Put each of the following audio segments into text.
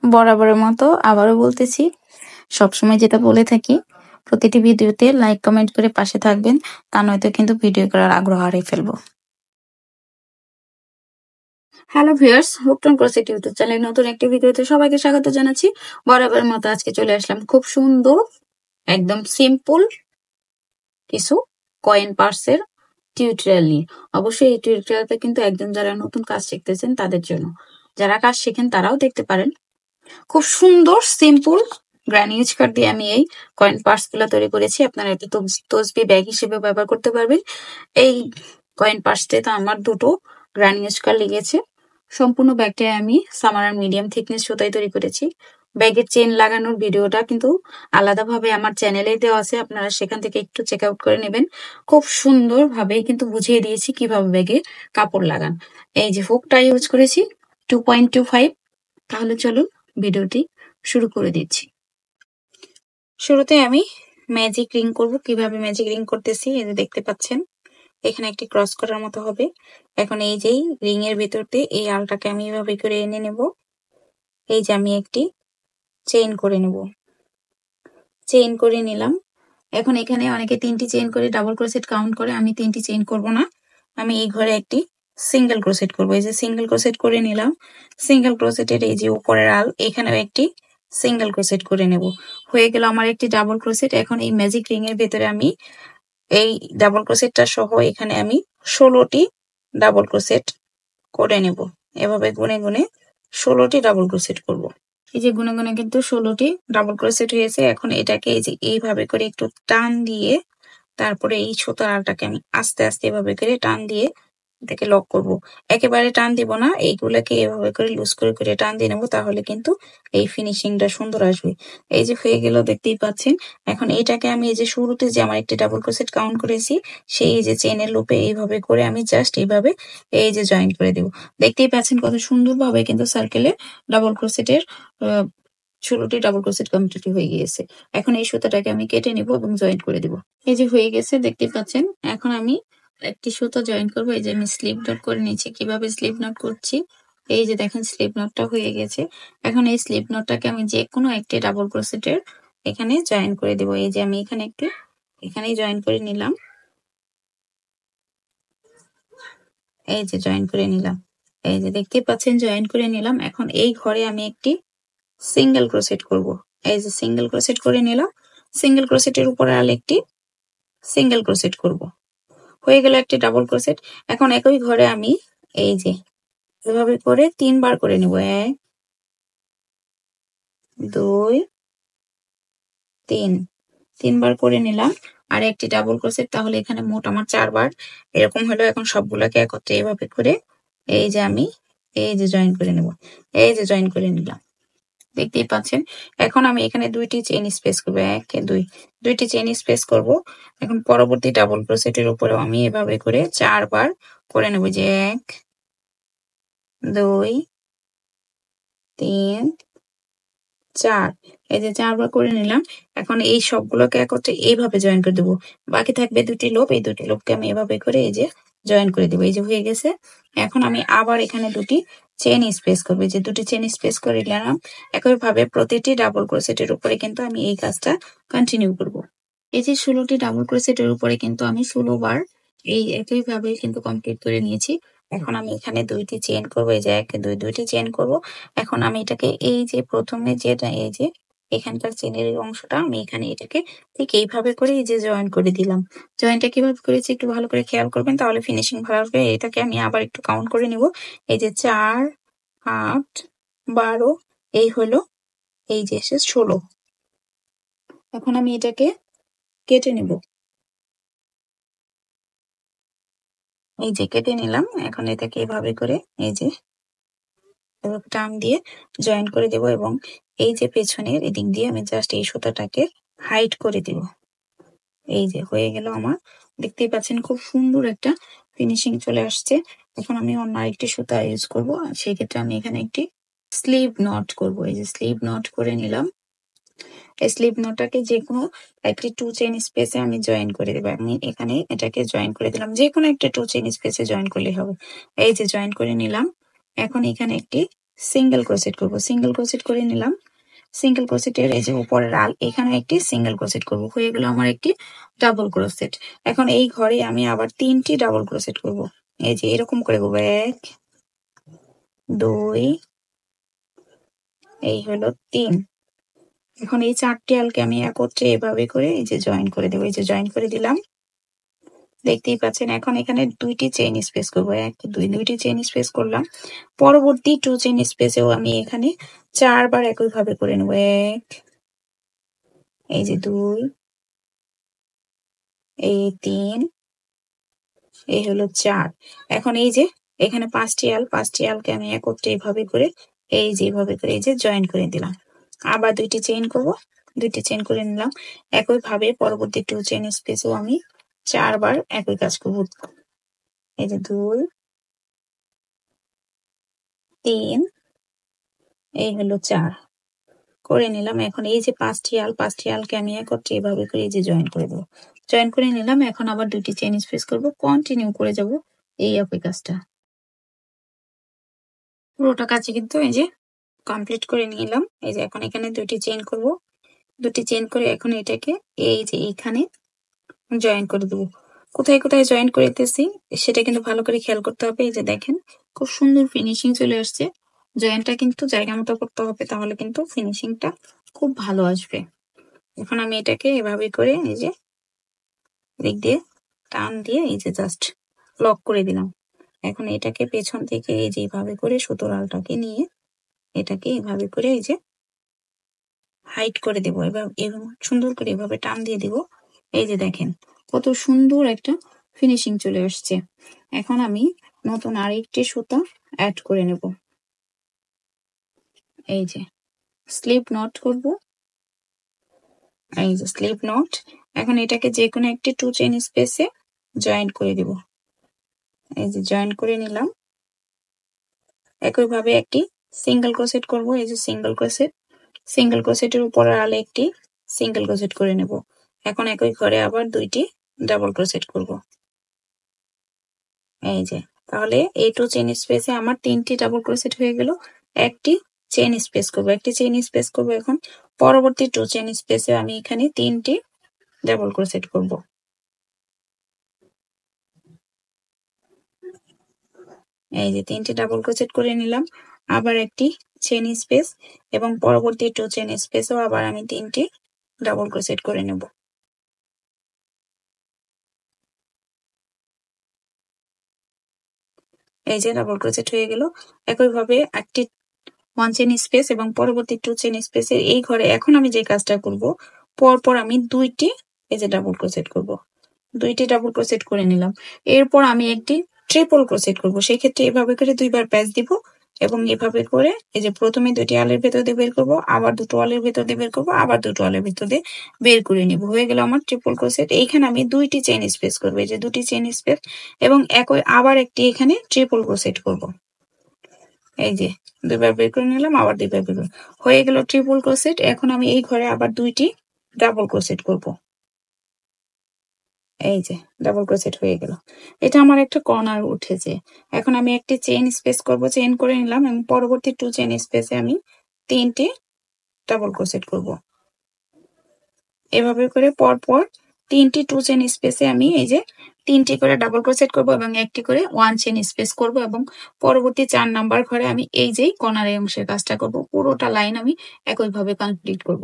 বরাবরের মতো আবারও বলতেছি, সবসময় যেটা বলে থাকি, প্রতিটি ভিডিওতে লাইক কমেন্ট করে পাশে থাকবেন, তা নয়তো কিন্তু ভিডিও করার আগ্রহ হারিয়ে ফেলবো। হ্যালো ভিউয়ার্স, হুকটন ক্রোশেট ইউটিউব চ্যানেলের নতুন একটি ভিডিওতে সবাইকে স্বাগত জানাচ্ছি। বরাবরের মতো আজকে চলে আসলাম খুব সুন্দর, একদম সিম্পল কিছু কয়েন পার্সের টিউটোরিয়াল নিয়ে। অবশ্যই এই টিউটোরিয়ালটা কিন্তু একজন যারা নতুন কাজ শিখতেছেন তাদের জন্য, যারা কাজ শিখেন তারাও দেখতে পারেন। খুব সুন্দর সিম্পল গ্রানি ইউজ কার্ড দিয়ে আমি এই কয়েন পার্স গুলা তৈরি করেছি। আপনারা এটা তসবি ব্যাগ হিসেবে ব্যবহার করতে পারবেন। এই কয়েন পার্সটাতে আমার দুটো গ্রানি ইউজ কার্ড লেগেছে। সম্পূর্ণ ব্যাগটায় আমি সামার আর মিডিয়াম থিকনেস সুতায় তৈরি করেছি। ব্যাগের চেন লাগানোর ভিডিওটা কিন্তু আলাদাভাবে আমার চ্যানেলে দেওয়া আছে, আপনারা সেখান থেকে একটু চেক আউট করে নেবেন। খুব সুন্দরভাবে কিন্তু বুঝিয়ে দিয়েছি কিভাবে ব্যাগে কাপড় লাগান। এই যে হুকটা ইউজ করেছি 2.25। তাহলে চলুন ভিডিওটি শুরু করে দিচ্ছি। শুরুতে আমি ম্যাজিক রিং করব। কিভাবে ম্যাজিক রিং করতেছি এই যে দেখতে পাচ্ছেন, এখানে একটি ক্রস করার মতো হবে। এখন এই যে রিং এর ভিতর দিয়ে এই আলটাকে আমি এভাবে করে এনে নেব। এই যে আমি একটি চেইন করে নেব, চেইন করে নিলাম। এখন এখানে অনেকে 3টি চেইন করে ডাবল ক্রোশেট কাউন্ট করে, আমি 3টি চেইন করব না, আমি এই ঘরে একটি সিঙ্গেল ক্রোশেট করব। এই যে সিঙ্গেল ক্রোশেট করে নিলাম। সিঙ্গেল ক্রোশেটের এই যে উপরের আল, এখানেও একটি সিঙ্গেল ক্রোশেট করে নেব। হয়ে গেল আমার একটি ডাবল ক্রোশেট। এখন এই ম্যাজিক রিং এর ভেতরে আমি এই ডাবল ক্রোশেটটা সহ এখানে আমি 16টি ডাবল ক্রোশেট করে নেব। এভাবে গুনে গুনে 16টি ডাবল ক্রোশেট করব। এই যে গুনে গুনে কিন্তু 16টি ডাবল ক্রোশেট হয়েছে। এখন এটাকে এই যে এইভাবে করে একটু টান দিয়ে, তারপরে এই সুতার আলটাকে আমি আস্তে আস্তে এভাবে করে টান দিয়ে এটাকে লক করব। একেবারে টান দিব না, এইগুলাকে এভাবে করে লুজ করে করে টান দিয়ে নেবো, তাহলে কিন্তু এই ফিনিশিংটা সুন্দর আসবে। এই যে হয়ে গেল, দেখতেই পাচ্ছেন। এখন এইটাকে আমি এই যে শুরুতে যে আমার একটি ডাবল ক্রোশেট কাউন্ট করেছি, সেই যে চেনের লুপে এইভাবে করে আমি জাস্ট এইভাবে এই যে জয়েন করে দেব। দেখতেই পাচ্ছেন কত সুন্দরভাবে কিন্তু সার্কেলে ডাবল ক্রোশেটের 16টি ডাবল ক্রোশেট কমপ্লিট হয়ে গিয়েছে। এখন এই সুতাটাকে আমি কেটে নিব এবং জয়েন করে দিব। এই যে হয়ে গেছে, দেখতে পাচ্ছেন। এখন আমি একটি সুতা জয়েন করবো। এই যে আমি স্লিপ নট করে নিয়েছি। কিভাবে স্লিপ নট করছি, এই যে দেখেন স্লিপ নটটা হয়ে গেছে। এখন এই স্লিপ নটটাকে আমি যে কোনো একটি ডাবল ক্রোশেটের এখানে জয়েন করে দেব। এই যে আমি এখানে একটু এখানেই জয়েন করে নিলাম। এই যে জয়েন করে নিলাম। এই যে দেখতেই পাচ্ছেন জয়েন করে নিলাম। এখন এই ঘরে আমি একটি সিঙ্গেল ক্রোশেট করব। এই যে সিঙ্গেল ক্রোশেট করে নিলাম। সিঙ্গেল ক্রোশেটের উপরে আর একটি সিঙ্গেল ক্রোশেট করব। হয়ে গেল একটি ডাবল ক্রোশেট। এখন একই ঘরে আমি এই যে এভাবে করে 3 বার করে নিব। 1 2 3, 3 বার করে নিলাম। আর একটি ডাবল ক্রোশেট, তাহলে এখানে মোট আমার 4 বার এরকম হলো। এখন সবগুলোকে একত্রে এভাবে করে এই যে আমি এই যে জয়েন করে নেব। এই যে জয়েন করে নিলাম, দেখতেই পাচ্ছেন। এখন আমি এখানে 2টি চেইন স্পেস করব। 1 2, 2টি চেইন স্পেস করব। এখন পরবর্তী ডাবল ক্রোশেটের উপরেও আমি এভাবে করে 4 বার করে নেব। যে 1 2 3 4, এই যে 4 বার করে নিলাম। এখন এই সবগুলোকে একত্রে এইভাবে জয়েন করে দেবো। বাকি থাকবে 2টি লুপ, এই 2টি লুপকে আমি এভাবে করে এই যে জয়েন করে দেবো। এই যে হয়ে গেছে। এখন আমি আবার এখানে 2টি চেইন স্পেস করবো। যে 2টি চেইন স্পেস করে নিলাম। একইভাবে প্রতিটি ডাবল ক্রোশেটের উপরে কিন্তু আমি এই কাজটা কন্টিনিউ করব। এই যে 16টি ডাবল ক্রোশেটের উপরে কিন্তু আমি 16 বার এই একইভাবে কিন্তু কমপ্লিট করে নিয়েছি। এখন আমি এখানে 2টি চেইন করবো। এই যে 1 2, 2টি চেইন করব। এখন আমি এটাকে এই যে প্রথমে যেটা এই যে এখানকার চেনের অংশটা আমি এখানে এটাকে ঠিক এইভাবে করে এই যে জয়েন করে দিলাম। জয়েনটা কিভাবে করেছি একটু ভালো করে খেয়াল করবেন, তাহলে ফিনিশিং ভালো আসবে। এটাকে আমি আবার একটু কাউন্ট করে নিব। এই যে 4 8 12, এই হলো এই যে 16। এখন আমি এটাকে কেটে নেব। এই যে কেটে নিলাম। এখন এটাকে এভাবে করে এই যে এভাবে টান দিয়ে জয়েন করে দেব এবং এই যে পেছনের এদিক দিয়ে আমি জাস্ট এই সুতাটাকে হাইড করে দিব। এই যে হয়ে গেল আমার। দেখতেই পাচ্ছেন খুব সুন্দর একটা ফিনিশিং চলে আসছে। এখন আমি অন্য আরেকটি সুতা ইউজ করব। সেই ক্ষেত্রে আমি এখানে একটি স্লিপ নট করব। এই যে স্লিপ নট করে নিলাম। এই স্লিপ নটটাকে যে কোনো একটি 2 চেইন স্পেসে আমি জয়েন করে দেবো। আমি এখানে এটাকে জয়েন করে দিলাম। যে কোনো একটা 2 চেইন স্পেসে জয়েন করলে হবে। এই যে জয়েন করে নিলাম। এখন এখানে একটি সিঙ্গেল ক্রোশেট করব, সিঙ্গেল ক্রোশেট করে নিলাম। সিঙ্গেল ক্রোশেটের এই যে উপরের আল এখানে একটি সিঙ্গেল ক্রোশেট করব, হয়ে গেল আমার একটি ডাবল ক্রোশেট। এখন এই ঘরে আমি আবার 3টি ডাবল ক্রোশেট করব। এই যে এরকম করে করবো, 1 2 এই হলো 3। এখন এই 4টি আলকে আমি একত্রে এভাবে করে এই যে জয়েন করে দেবো, এই যে জয়েন করে দিলাম, দেখতেই পাচ্ছেন। এখন এখানে 2টি চেইন স্পেস করবো, 1 2 2টি চেইন স্পেস করলাম। পরবর্তী 2 চেইন স্পেসেও আমি এখানে 4 বার একইভাবে করে নেবো, 1 এই যে 2 এই 3 এই হলো 4। এখন এই যে এখানে 5টি আলকে আমি একত্রে এভাবে করে এই যে এভাবে করে এই যে জয়েন করে দিলাম। আবার 2টি চেইন করব, 2টি চেইন করে নিলাম। একইভাবে পরবর্তী 2 চেইন স্পেসেও আমি 4 বার একই কাজ করব। এই যে 2 3 এই হলো 4 করে নিলাম। এখন এই যে 5টি আলকে আমি একত্রে এভাবে করে এই যে জয়েন করে দেবো, জয়েন করে নিলাম। এখন আবার 2টি চেইন স্পেস করব, কন্টিনিউ করে যাব এই একই কাজটা। পুরোটা কাজে কিন্তু এই যে কমপ্লিট করে নিলাম। এই যে এখন এখানে 2টি চেইন করব, 2টি চেইন করে এখন এটাকে এই যে এখানে জয়েন করে দেবো। কোথায় কোথায় জয়েন করতেছি সেটা কিন্তু ভালো করে খেয়াল করতে হবে। এই যে দেখেন খুব সুন্দর ফিনিশিং চলে আসছে। জয়েন্টটা কিন্তু জায়গা মতো করতে হবে, তাহলে কিন্তু ফিনিশিংটা খুব ভালো আসবে। এখন আমি এটাকে এভাবে করে এই যে দিক দিয়ে টান দিয়ে এই যে জাস্ট লক করে দিলাম। এখন এটাকে পেছন থেকে এই যে এইভাবে করে সুতোর আলটাকে নিয়ে এটাকে এভাবে করে এই যে হাইট করে দেবো, এবার এবং সুন্দর করে এভাবে টান দিয়ে দিব। এই যে দেখেন কত সুন্দর একটা ফিনিশিং চলে আসছে। এখন আমি নতুন আরেকটি সুতা অ্যাড করে নেব। এই যে স্লিপ নট করব, এই যে স্লিপ নট। এখন এটাকে যে কোনো একটি 2 চেইন স্পেসে জয়েন করে দিব। এই যে জয়েন করে নিলাম। একইভাবে একটি সিঙ্গেল ক্রোশেট করব, এই যে সিঙ্গেল ক্রোশেট, সিঙ্গেল ক্রোশেটের উপরে আরো একটি সিঙ্গেল ক্রোশেট করে নেব। এখন একই ঘরে আবার 2টি ডাবল ক্রোশেট করব। এই যে তাহলে এই 2 চেইন স্পেসে আমার 3টি ডাবল ক্রোশেট হয়ে গেল। একটি চেইন স্পেস করব, একটি চেইন স্পেস করব। এখন পরবর্তী 2 চেইন স্পেসে আমি এখানে 3টি ডাবল ক্রোশেট করব। এই যে 3টি ডাবল ক্রোশেট করে নিলাম। আবার একটি চেইন স্পেস এবং পরবর্তী 2 চেইন স্পেসেও আবার আমি 3টি ডাবল ক্রোশেট করে নেব। এই যে ডাবল ক্রোশেট হয়ে গেল। একইভাবে একটি 1 চেইন স্পেস এবং পরবর্তী 2 চেইন স্পেসের এই ঘরে এখন আমি যে কাজটা করব, পরপর আমি 2টি এই যে ডাবল ক্রোশেট করব। 2টি ডাবল ক্রোশেট করে নিলাম। এরপর আমি একটি ট্রিপল ক্রোশেট করব। সেই ক্ষেত্রে এভাবে করে 2 বার প্যাঁচ দিব এবং এভাবে করে এই যে প্রথমে 2টি আলের ভেতর দিয়ে বের করব, আবার 2টো আলের ভেতর দিয়ে বের করব, আবার 2টো আলের ভেতর দিয়ে বের করে নিব। হয়ে গেল আমার ট্রিপল ক্রোশেট। এইখানে আমি 2টি চেইন স্পেস করব, এই যে 2টি চেইন স্পেস এবং একই আবার একটি এখানে ট্রিপল ক্রোশেট করব। এই যে 2 বার বের করে নিলাম, আবার 2 বার বের করে হয়ে গেল ট্রিপল ক্রোশেট। এখন আমি এই ঘরে আবার 2টি ডাবল ক্রোশেট করব। এই যে ডাবল ক্রোশেট হয়ে গেল। এটা আমার একটা কর্নার উঠেছে। এখন আমি একটি চেইন স্পেস করব, চেইন করে নিলাম এবং পরবর্তী 2 চেইন স্পেসে আমি 3টি ডাবল ক্রোশেট করব। এভাবে করে পরপর 3টি 2 চেইন স্পেসে আমি এই যে 3টি করে ডাবল ক্রোশেট করব এবং একটি করে 1 চেইন স্পেস করব এবং পরবর্তী 4 নাম্বার ঘরে আমি এই যে কর্নারের অংশের কাজটা করব। পুরোটা লাইন আমি একইভাবে কমপ্লিট করব।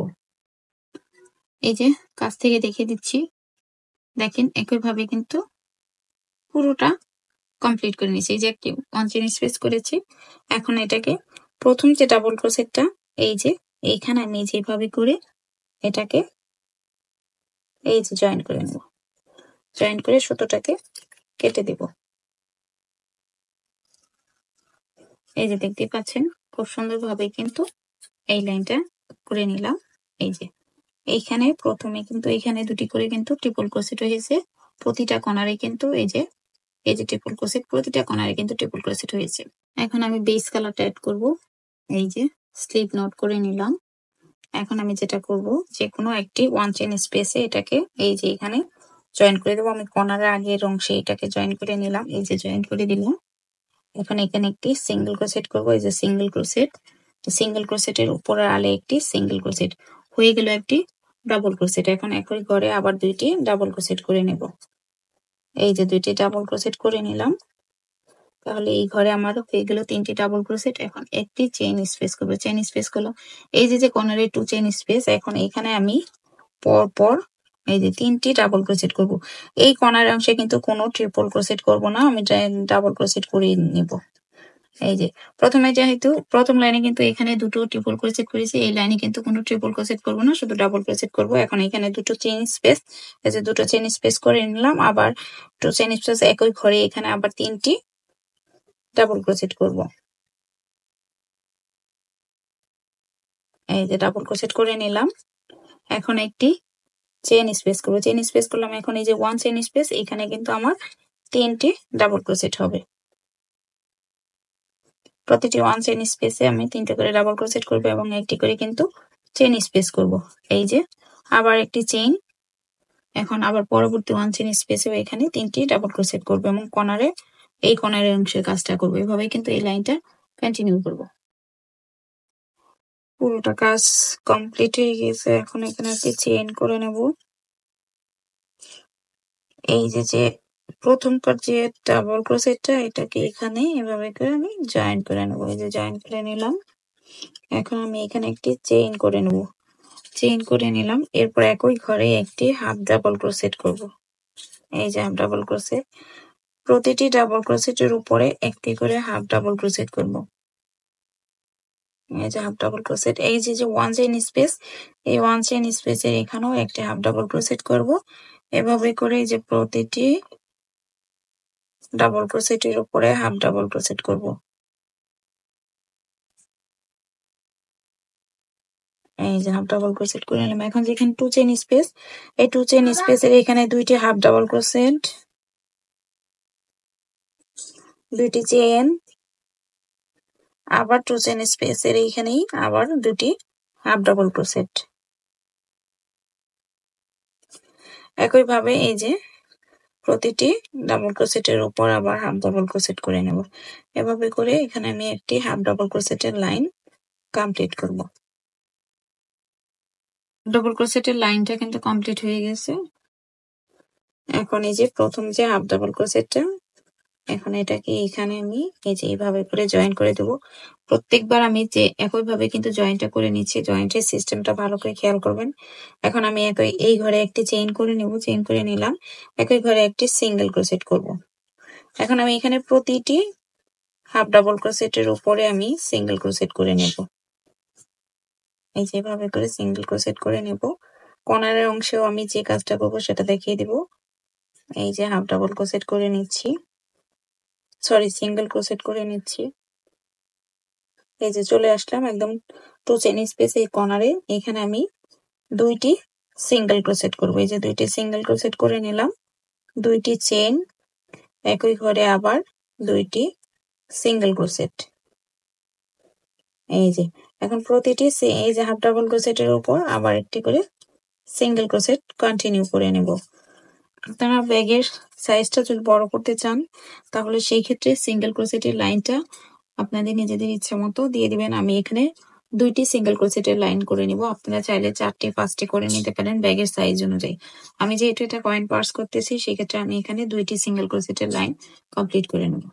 এই যে কাছ থেকে দেখিয়ে দিচ্ছি, দেখেন একইভাবে কিন্তু পুরোটা কমপ্লিট করে নিয়েছি। এই যে একটি 1 চেইন স্পেস করেছি। এখন এটাকে প্রথম যে ডাবল ক্রোশেটটা এই যে এইখানে আমি যেভাবে করে এটাকে এই যে জয়েন করে নেব, জয়েন করে সুতোটাকে কেটে দেব। এই যে দেখতে পাচ্ছেন খুব সুন্দরভাবে কিন্তু এই লাইনটা করে নিলাম। এই যে এইখানে প্রথমে কিন্তু এইখানে 2টি করে কিন্তু ট্রিপল ক্রোশেট হয়েছে। প্রতিটা কর্নারে কিন্তু এই যে ট্রিপল ক্রোশেট, প্রতিটা কর্নারে কিন্তু ট্রিপল ক্রোশেট হয়েছে। এখন আমি বেস কালারটা অ্যাড করব। এই যে স্লিপ নট করে নিলাম। এখন আমি যেটা করব, যে কোনো একটি 1 চেইন স্পেসে এটাকে এই যে এখানে জয়েন করে দেবো। আমি কর্নারের আগের অংশে এটাকে জয়েন করে নিলাম, এই যে জয়েন করে দিলাম। এখন এখানে একটি সিঙ্গেল ক্রোশেট করব, এই যে সিঙ্গেল ক্রোশেট, সিঙ্গেল ক্রোশেটের উপরের আলে একটি সিঙ্গেল ক্রোশেট হয়ে গেল একটি ডাবল ক্রোশেট। এখন একই ঘরে আবার দুইটি ডাবল ক্রোশেট করে নেব। এই যে দুইটি ডাবল ক্রোশেট করে নিলাম, তাহলে এই ঘরে আমার হয়ে গেল তিনটি ডাবল ক্রোশেট। এখন একটি চেইন স্পেস করবো, চেইন স্পেস করলাম, এই যে কর্নারে 2 চেইন স্পেস। এখন এখানে আমি পর পর এই যে 3টি ডাবল ক্রোশেট করব। এই কর্নার অংশে কিন্তু কোনো ট্রিপল ক্রোশেট করব না, আমি ডাবল ক্রোশেট করে নিব। এই যে প্রথমে যেহেতু প্রথম লাইনে কিন্তু এখানে দুটো ট্রিপল ক্রোশেট করেছি, এই লাইনে কিন্তু কোনো ট্রিপল ক্রোশেট করব না, শুধু ডাবল ক্রোশেট করব। এখন এখানে দুটো চেইন স্পেস, এই যে দুটো চেইন স্পেস করে নিলাম, আবার 2 চেইন স্পেস একই ঘরে এখানে আবার 3টি ডাবল ক্রোশেট করব। এই যে ডাবল ক্রোশেট করে নিলাম, এখন একটি চেইন স্পেস করব, চেইন স্পেস করলাম। এখন এই যে 1 চেইন স্পেস, এখানে কিন্তু আমার 3টি ডাবল ক্রোশেট হবে। প্রতিটি 1 চেইন স্পেসে আমি 3টে করে ডাবল ক্রোশেট করব এবং একটি করে কিন্তু চেইন স্পেস করব। এই যে আবার একটি চেইন, এখন আবার পরবর্তী 1 চেইন স্পেসে এখানে 3টি ডাবল ক্রোশেট করব এবং কর্নারে এই কর্নারের অংশের কাজটা করব। এভাবে কিন্তু এই লাইনটা কন্টিনিউ করব। পুরোটা কাজ কমপ্লিট হয়ে গেছে। এখন এখানে একটি চেইন করে নেব। এই যে প্রথমকার যে ডাবল ক্রোশেটটা, এটাকে এখানে এভাবে করে আমি জয়েন করে নেব। এই যে জয়েন করে নিলাম, এখন আমি এখানে একটি চেইন করে নেব, চেইন করে নিলাম। এরপর একই ঘরে একটি হাফ ডাবল ক্রোশেট করব। এই যে হাফ ডাবল ক্রোশেট, প্রতিটি ডাবল ক্রোশেটের উপরে একটি করে হাফ ডাবল ক্রোশেট করব। এই যে হাফ ডাবল ক্রোশেট, এই যে 1 চেইন স্পেস, এই 1 চেইন স্পেসের এখানেও একটি হাফ ডাবল ক্রোশেট করব। এভাবে করে এই যে প্রতিটি ডাবল ক্রোশেটের উপরে হাফ ডাবল ক্রোশেট করব। এই যে হাফ ডাবল ক্রোশেট করে নিলাম। এখন যেখানে 2 চেইন স্পেস, এই 2 চেইন স্পেসের এখানে দুইটি হাফ ডাবল ক্রোশেট, দুইটি চেইন, আবার 2 চেইন স্পেসের এইখানেই আবার দুটি হাফ ডাবল ক্রোশেট। একইভাবে এই যে প্রতিটি ডাবল ক্রোশেটের উপর আবার হাফ ডাবল ক্রোশেট করে নেব। এভাবে করে এখানে আমি একটি হাফ ডাবল ক্রোশেটের লাইন কমপ্লিট করব। ডাবল ক্রোশেটের লাইনটা কিন্তু কমপ্লিট হয়ে গেছে। এখন এই যে প্রথম যে হাফ ডাবল ক্রোশেটটা, এখন এটাকে এখানে আমি এই যে এইভাবে করে জয়েন করে দেব। প্রত্যেকবার আমি যে একইভাবে কিন্তু জয়েন্টটা করে নিচ্ছি, জয়েন্টের সিস্টেমটা ভালো করে খেয়াল করবেন। এখন আমি এই ঘরে একটি চেইন করে নেব, চেইন করে নিলাম, একই ঘরে একটি সিঙ্গেল ক্রোশেট করব। এখন আমি এখানে প্রতিটি হাফ ডাবল ক্রোশেটের উপরে আমি সিঙ্গেল ক্রোশেট করে নেব। এই যেভাবে করে সিঙ্গেল ক্রোশেট করে নেব। কর্নারের অংশেও আমি যে কাজটা করব সেটা দেখিয়ে দিব। এই যে হাফ ডাবল ক্রোশেট করে নিচ্ছি, সরি সিঙ্গেল ক্রোশেট করে নিচ্ছি। এই যে চলে আসলাম একদম 2 চেইন স্পেস এই কর্নারে, এখানে আমি দুইটি সিঙ্গেল ক্রোশেট করব। এই যে দুইটি সিঙ্গেল ক্রোশেট করে নিলাম, দুইটি চেইন, একই ঘরে আবার দুইটি সিঙ্গেল ক্রোশেট। এই যে এখন প্রতিটি এই যে হাফ ডাবল ক্রোশেটের উপর আবার একটি করে সিঙ্গেল ক্রোশেট কন্টিনিউ করে নেব। আপনারা ব্যাগের সাইজটা যদি বড় করতে চান, তাহলে সেই ক্ষেত্রে সিঙ্গেল ক্রোশেটের লাইনটা আপনাদের নিজেদের ইচ্ছা মতো দিয়ে দিবেন। আমি এখানে দুইটি সিঙ্গেল ক্রোশেটের লাইন করে নিব। আপনারা চাইলে 4টে 5টে করে নিতে পারেন ব্যাগের সাইজ অনুযায়ী। আমি যেহেতু এটা কয়েন পার্স করতেছি, সেক্ষেত্রে আমি এখানে দুইটি সিঙ্গেল ক্রোশেটের লাইন কমপ্লিট করে নেব।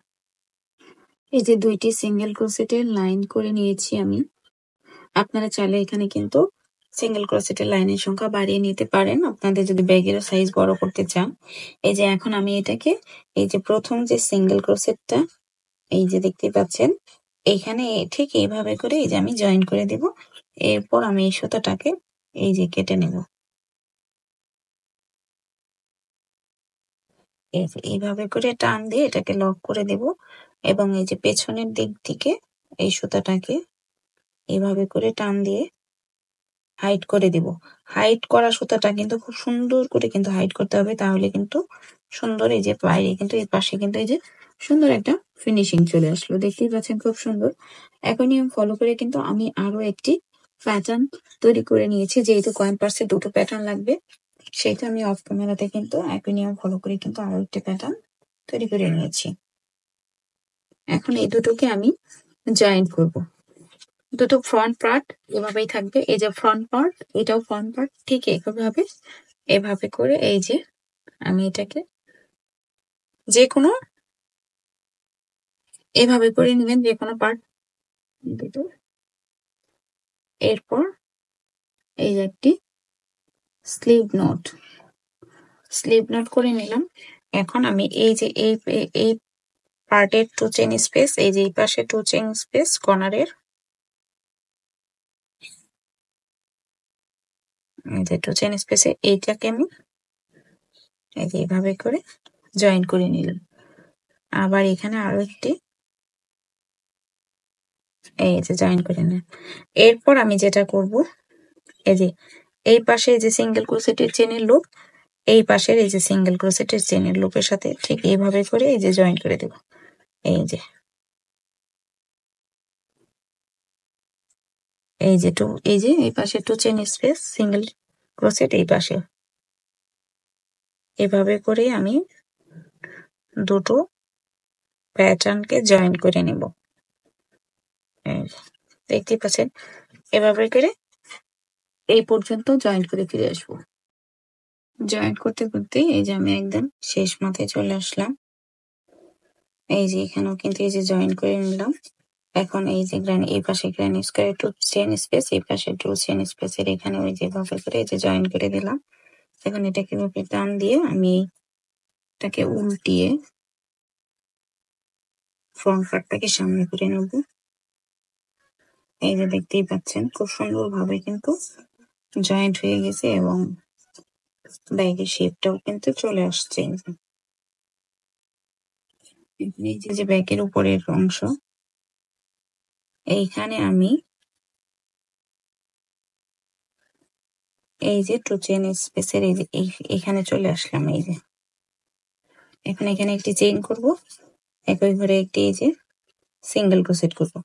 এই যে দুইটি সিঙ্গেল ক্রোশেটের লাইন করে নিয়েছি আমি। আপনারা চাইলে এখানে কিন্তু সিঙ্গেল ক্রোশেটের লাইনের সংখ্যা বাড়িয়ে নিতে পারেন আপনাদের যদি ব্যাগের সাইজ বড় করতে চান। এই যে এখন আমি এটাকে এই যে প্রথম যে সিঙ্গেল ক্রোশেটটা এই যে দেখতে পাচ্ছেন, এইখানে ঠিক এইভাবে করে এই যে আমি জয়েন করে দেব। এরপর আমি এই সুতাটাকে এই যে কেটে নেব। এইভাবে করে টান দিয়ে এটাকে লক করে দেব এবং এই যে পেছনের দিক থেকে এই সুতাটাকে এইভাবে করে টান দিয়ে হাইড করে দেব। হাইড করা সুতাটা কিন্তু খুব সুন্দর করে কিন্তু হাইড করতে হবে, তাহলে কিন্তু সুন্দর এই যে বাইরে কিন্তু এই পাশে কিন্তু এই যে সুন্দর একটা ফিনিশিং চলে আসলো। দেখতেই পাচ্ছেন খুব সুন্দর। একই নিয়ম ফলো করে কিন্তু আমি আরো একটি প্যাটার্ন তৈরি করে নিয়েছি, যেহেতু কয়েন পার্সে দুটো প্যাটার্ন লাগবে, সেটা আমি অফ ক্যামেরাতে কিন্তু একই নিয়ম ফলো করে কিন্তু আরো একটি প্যাটার্ন তৈরি করে নিয়েছি। এখন এই দুটোকে আমি জয়েন করব। দুটো ফ্রন্ট পার্ট এভাবেই থাকবে, এই যে ফ্রন্ট পার্ট, এটাও ফ্রন্ট পার্ট, ঠিক একইভাবে এভাবে করে এই যে আমি এটাকে যে কোনো এভাবে করে নেবেন, যে কোনো পার্ট দুটো। এরপর এই যে একটি স্লিভ নোট করে নিলাম। এখন আমি এই যে এই পার্টের 2 চেইন স্পেস, এই যে এই পাশে 2 চেইন স্পেস কর্নারের, এই যে 2 চেইন স্পেসে এইটাকে আমি এই যে এইভাবে করে জয়েন করে নিলাম। আবার এখানে আরো একটি এই যে জয়েন করে নিলাম। এরপর আমি যেটা করব, এই যে এই পাশে যে সিঙ্গেল ক্রোশেটের চেনের লুপ, এই পাশের এই যে সিঙ্গেল ক্রোশেটের চেনের লুপের সাথে ঠিক এইভাবে করে এই যে জয়েন করে দেব। এই যে এই পাশে 2 চেইন স্পেস সিঙ্গেল ক্রোশেট, এই পাশে এভাবে করে আমি দুটো প্যাটার্নকে জয়েন করে নেব। দেখতে পাচ্ছেন, এভাবে করে এই পর্যন্ত জয়েন করে ফিরে আসবো। জয়েন করতে করতে এই যে আমি একদম শেষ মাথায় চলে আসলাম। এই যে এখানেও কিন্তু এই যে জয়েন করে নিলাম। এখন এই যে এই পাশে গ্রানি স্কয়ার 2 চেইন স্পেস, এই পাশে 2 চেইন স্পেসের এখানে ওই যে ভাবে করে এই যে জয়েন করে দিলাম। এখন এটাকে এভাবে টান দিয়ে আমি এটাকে উল্টিয়ে ফ্রন্ট পার্টটাকে সামনে করে নেব। এই যে দেখতেই পাচ্ছেন খুব সুন্দরভাবে কিন্তু জয়েন্ট হয়ে গেছে এবং ব্যাগের শেপটাও কিন্তু চলে আসছে। এই যে ব্যাগের উপরের অংশ, এইখানে আমি এই যে 2 চেইন স্পেসের এই যে এখানে চলে আসলাম। এই যে এখন এখানে একটি চেইন করব, একই ঘরে একটি এই যে সিঙ্গেল ক্রোশেট করব।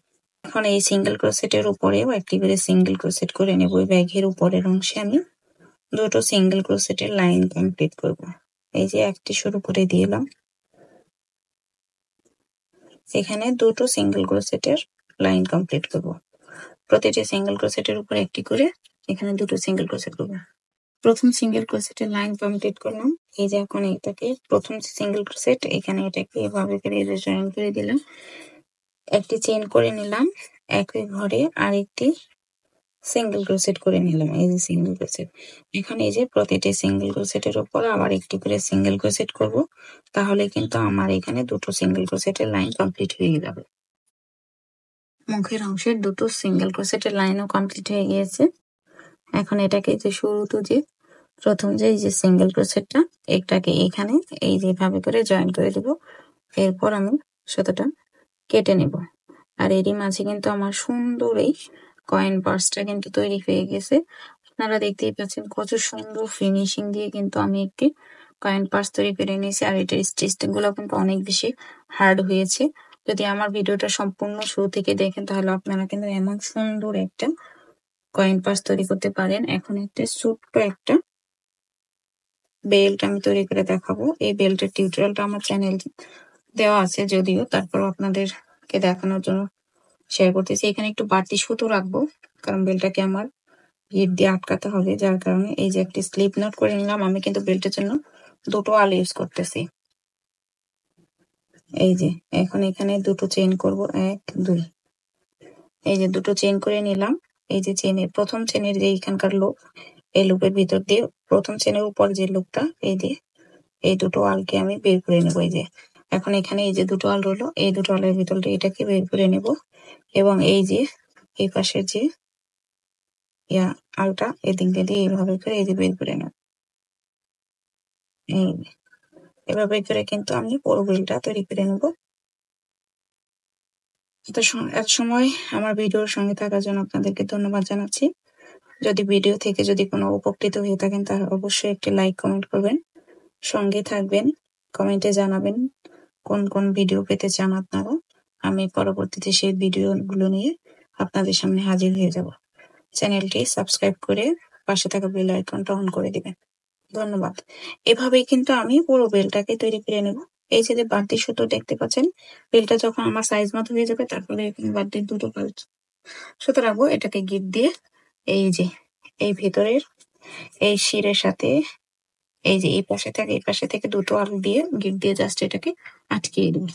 এখন এই সিঙ্গেল ক্রোশেটের উপরেও একটি করে সিঙ্গেল ক্রোশেট করে নেব। ওই ব্যাগের উপরের অংশে আমি দুটো সিঙ্গেল ক্রোশেটের লাইন কমপ্লিট করব। এই যে একটি শুরু করে দিলাম, এখানে দুটো সিঙ্গেল ক্রোশেটের লাইন কমপ্লিট করব। প্রতিটি সিঙ্গেল ক্রোশেটের উপর একটি করে এখানে দুটো সিঙ্গেল ক্রোশেট করব। প্রথম সিঙ্গেল ক্রোশেটের লাইন কমপ্লিট করলাম। এই যে এখন এটাকে প্রথম সিঙ্গেল ক্রোশেট, এখানে এটাকে এভাবে করে জয়েন করে দিলাম, একটি চেইন করে নিলাম, একই ঘরে আরেকটি সিঙ্গেল ক্রোশেট করে নিলাম। এই যে সিঙ্গেল ক্রোশেট, এখন এই যে প্রতিটি সিঙ্গেল ক্রোশেটের উপর আবার একটি করে সিঙ্গেল ক্রোশেট করব, তাহলে কিন্তু আমার এখানে দুটো সিঙ্গেল ক্রোশেটের লাইন কমপ্লিট হয়ে যাবে। মুখের অংশের দুটো সিঙ্গেল ক্রোশেটের লাইনও কমপ্লিট হয়ে গিয়েছে। এখন এটাকে যে শুরুতে যে প্রথম যে এই যে সিঙ্গেল ক্রোশেটটা, এটাকে এখানে এই যেভাবে করে জয়েন করে দেব। এরপর আমি সুতোটা কেটে নেব। আর এরই মাঝে কিন্তু আমার সুন্দর এই কয়েন পার্সটা কিন্তু তৈরি হয়ে গেছে। আপনারা দেখতেই পাচ্ছেন কত সুন্দর ফিনিশিং দিয়ে কিন্তু আমি একটি কয়েন পার্স তৈরি করে নিয়েছি। আর এটার স্টিচিং গুলো কিন্তু অনেক বেশি হার্ড হয়েছে। যদি আমার ভিডিওটা সম্পূর্ণ শুরু থেকে দেখেন তাহলে আপনারা কিন্তু এমন সুন্দর একটা কয়েন পার্স তৈরি করতে পারেন। এখন একটা ছোট্ট একটা বেল্ট আমি তৈরি করে দেখাবো। এই বেল্টের টিউটোরিয়ালটা আমার চ্যানেল দেওয়া আছে, যদিও তারপর আপনাদেরকে দেখানোর জন্য শেয়ার করতেছি। এখানে একটু বাড়তি সুতো রাখবো, কারণ বেল্টটাকে আমার হিট দিয়ে আটকাতে হবে, যার কারণে এই যে একটি স্লিপ নট করে নিলাম। আমি কিন্তু বেল্টের জন্য দুটো আল ইউজ করতেছি। এই যে এখন এখানে দুটো চেইন করব, 1 2, এই যে দুটো চেইন করে নিলাম। এই যে চেইনের প্রথম চেইনের যে এখানকার লুপ, এই লুপের ভিতর দিয়ে প্রথম চেইনের উপর যে লুপটা, এই যে এই দুটো আলকে আমি বের করে নেবো। এই যে এখন এখানে এই যে দুটো আল রইলো, এই দুটো আলের ভিতর দিয়ে এটাকে বের করে নেব এবং এই যে এই পাশের যে আলটা এদিক দিয়ে এইভাবে করে এই যে বের করে নেব। এই এভাবে করে কিন্তু আমি পুরো বেলটা তৈরি করে নেব। এত সময় আমার ভিডিওর সঙ্গে থাকার জন্য আপনাদেরকে ধন্যবাদ জানাচ্ছি। যদি ভিডিও থেকে যদি কোনো উপকৃত হয়ে থাকেন তাহলে অবশ্যই একটি লাইক কমেন্ট করবেন, সঙ্গে থাকবেন, কমেন্টে জানাবেন কোন কোন ভিডিও পেতে চান আপনারা। আমি পরবর্তীতে সেই ভিডিওগুলো নিয়ে আপনাদের সামনে হাজির হয়ে যাব। চ্যানেলটি সাবস্ক্রাইব করে পাশে থাকা বেল আইকনটা অন করে দিবেন। ধন্যবাদ। এভাবেই কিন্তু আমি পুরো বেলটাকে তৈরি করে নেব। এই যে বাড়তি সুতো দেখতে পাচ্ছেন, রিলটা যখন আমার সাইজ মতো হয়ে যাবে তারপরে এখানে বাড়তি দুটো সুতো রাখবো। এটাকে গিট দিয়ে এই যে এই ভেতরের এই শিরের সাথে এই যে এই পাশে থেকে দুটো আলু দিয়ে গিট দিয়ে জাস্ট এটাকে আটকিয়ে দিই।